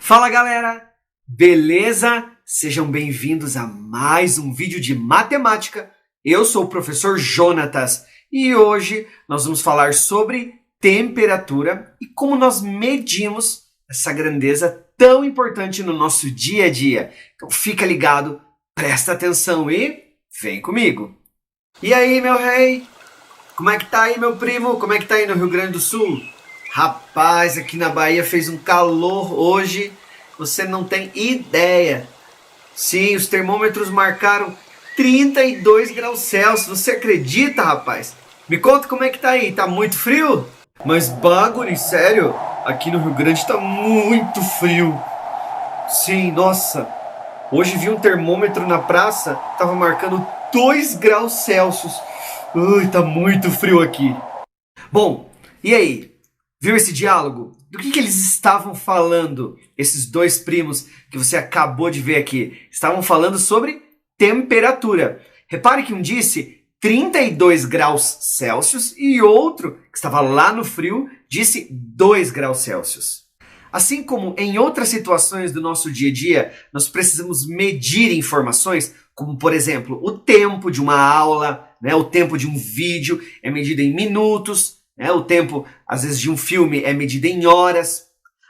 Fala galera, beleza? Sejam bem-vindos a mais um vídeo de matemática. Eu sou o professor Jonatas e hoje nós vamos falar sobre temperatura e como nós medimos essa grandeza tão importante no nosso dia a dia. Então fica ligado, presta atenção e vem comigo. E aí, meu rei? Como é que tá aí, meu primo? Como é que tá aí no Rio Grande do Sul? Rapaz, aqui na Bahia fez um calor hoje, você não tem ideia. Sim, os termômetros marcaram 32 graus Celsius, você acredita, rapaz? Me conta como é que tá aí, tá muito frio? Mas bagulho, sério, aqui no Rio Grande tá muito frio. Sim, nossa, hoje vi um termômetro na praça, tava marcando 2 graus Celsius. Ui, tá muito frio aqui. Bom, e aí? Viu esse diálogo? Do que eles estavam falando, esses dois primos que você acabou de ver aqui? Estavam falando sobre temperatura. Repare que um disse 32 graus Celsius e outro, que estava lá no frio, disse 2 graus Celsius. Assim como em outras situações do nosso dia a dia, nós precisamos medir informações, como por exemplo, o tempo de uma aula, o tempo de um vídeo é medido em minutos, o tempo, às vezes, de um filme é medido em horas.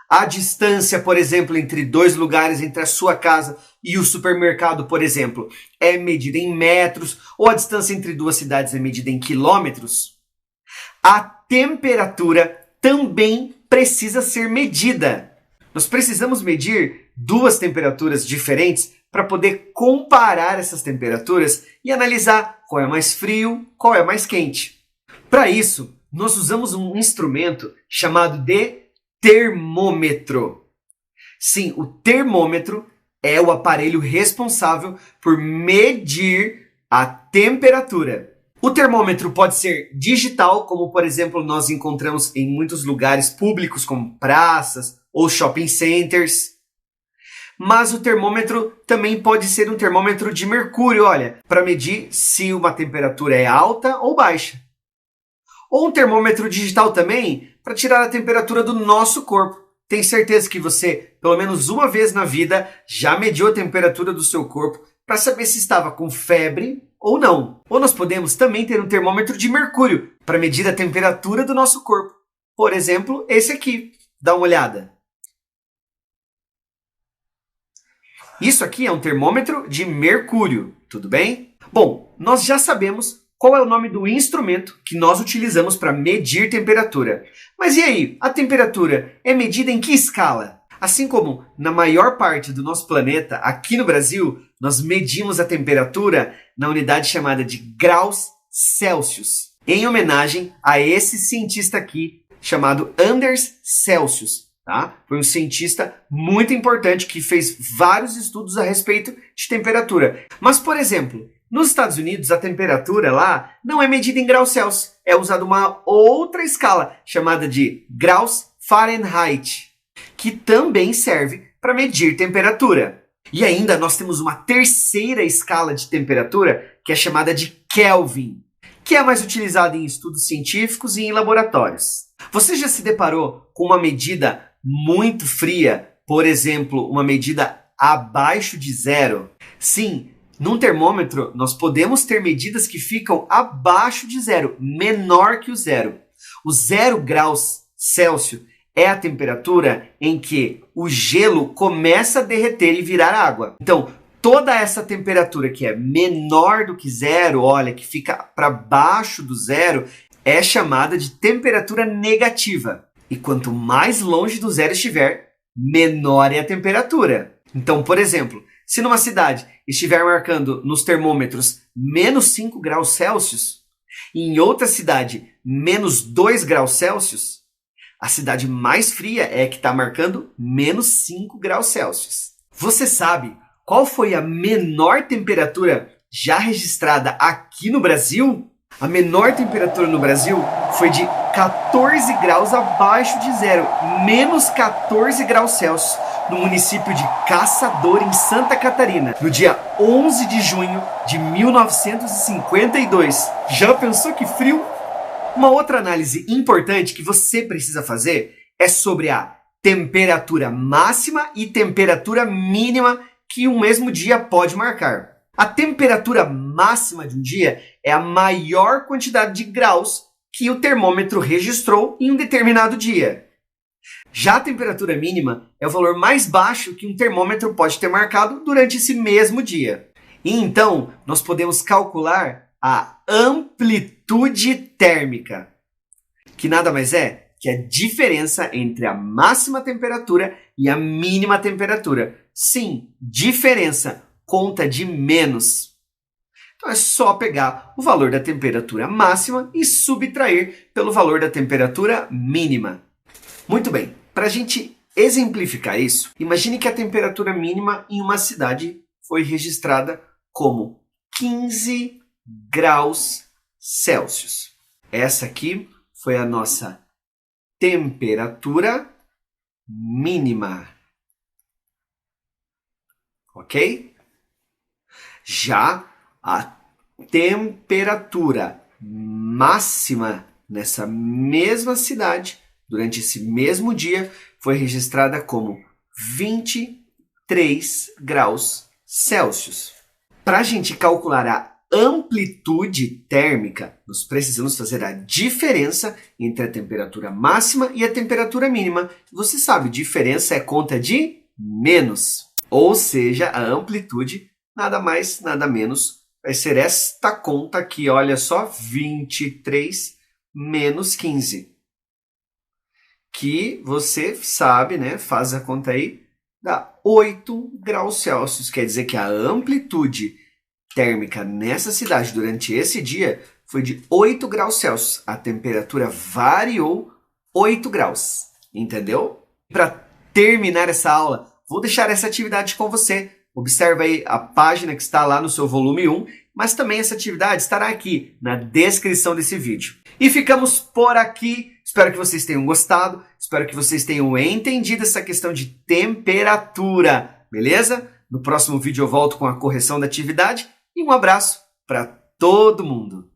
A distância, por exemplo, entre dois lugares, entre a sua casa e o supermercado, por exemplo, é medida em metros. Ou a distância entre duas cidades é medida em quilômetros. A temperatura também precisa ser medida. Nós precisamos medir duas temperaturas diferentes para poder comparar essas temperaturas e analisar qual é mais frio, qual é mais quente. Para isso, nós usamos um instrumento chamado de termômetro. Sim, o termômetro é o aparelho responsável por medir a temperatura. O termômetro pode ser digital, como por exemplo nós encontramos em muitos lugares públicos, como praças ou shopping centers. Mas o termômetro também pode ser um termômetro de mercúrio, para medir se uma temperatura é alta ou baixa. Ou um termômetro digital também, para tirar a temperatura do nosso corpo. Tenho certeza que você, pelo menos uma vez na vida, já mediu a temperatura do seu corpo para saber se estava com febre ou não. Ou nós podemos também ter um termômetro de mercúrio, para medir a temperatura do nosso corpo. Por exemplo, esse aqui. Dá uma olhada. Isso aqui é um termômetro de mercúrio, tudo bem? Bom, nós já sabemos qual é o nome do instrumento que nós utilizamos para medir temperatura. Mas e aí, a temperatura é medida em que escala? Assim como na maior parte do nosso planeta, aqui no Brasil, nós medimos a temperatura na unidade chamada de graus Celsius, em homenagem a esse cientista aqui, chamado Anders Celsius. Foi um cientista muito importante que fez vários estudos a respeito de temperatura. Mas, por exemplo, nos Estados Unidos, a temperatura lá não é medida em graus Celsius. É usada uma outra escala, chamada de graus Fahrenheit, que também serve para medir temperatura. E ainda nós temos uma terceira escala de temperatura, que é chamada de Kelvin, que é mais utilizada em estudos científicos e em laboratórios. Você já se deparou com uma medida muito fria, por exemplo, uma medida abaixo de zero? Sim, num termômetro nós podemos ter medidas que ficam abaixo de zero, menor que o zero. O 0 graus Celsius é a temperatura em que o gelo começa a derreter e virar água. Então, toda essa temperatura que é menor do que zero, que fica para baixo do zero, é chamada de temperatura negativa. E quanto mais longe do zero estiver, menor é a temperatura. Então, por exemplo, se numa cidade estiver marcando nos termômetros menos 5 graus Celsius, e em outra cidade menos 2 graus Celsius, a cidade mais fria é a que está marcando menos 5 graus Celsius. Você sabe qual foi a menor temperatura já registrada aqui no Brasil? A menor temperatura no Brasil foi de 14 graus abaixo de zero, menos 14 graus Celsius, no município de Caçador, em Santa Catarina, no dia 11 de junho de 1952. Já pensou que frio? Uma outra análise importante que você precisa fazer é sobre a temperatura máxima e temperatura mínima que um mesmo dia pode marcar. A temperatura máxima de um dia é a maior quantidade de graus que o termômetro registrou em um determinado dia. Já a temperatura mínima é o valor mais baixo que um termômetro pode ter marcado durante esse mesmo dia. E então, nós podemos calcular a amplitude térmica, que nada mais é que a diferença entre a máxima temperatura e a mínima temperatura. Sim, diferença, conta de menos. Então é só pegar o valor da temperatura máxima e subtrair pelo valor da temperatura mínima. Muito bem, para a gente exemplificar isso, imagine que a temperatura mínima em uma cidade foi registrada como 15 graus Celsius. Essa aqui foi a nossa temperatura mínima. Ok? Já a temperatura máxima nessa mesma cidade, durante esse mesmo dia, foi registrada como 23 graus Celsius. Para a gente calcular a amplitude térmica, nós precisamos fazer a diferença entre a temperatura máxima e a temperatura mínima. Você sabe, diferença é conta de menos. Ou seja, a amplitude, nada mais, nada menos, vai ser esta conta aqui, olha só, 23 menos 15. Que você sabe, né, faz a conta aí, dá 8 graus Celsius. Quer dizer que a amplitude térmica nessa cidade durante esse dia foi de 8 graus Celsius. A temperatura variou 8 graus, entendeu? Para terminar essa aula, vou deixar essa atividade com você. Observe aí a página que está lá no seu volume 1, mas também essa atividade estará aqui na descrição desse vídeo. E ficamos por aqui. Espero que vocês tenham gostado, espero que vocês tenham entendido essa questão de temperatura, beleza? No próximo vídeo eu volto com a correção da atividade e um abraço para todo mundo.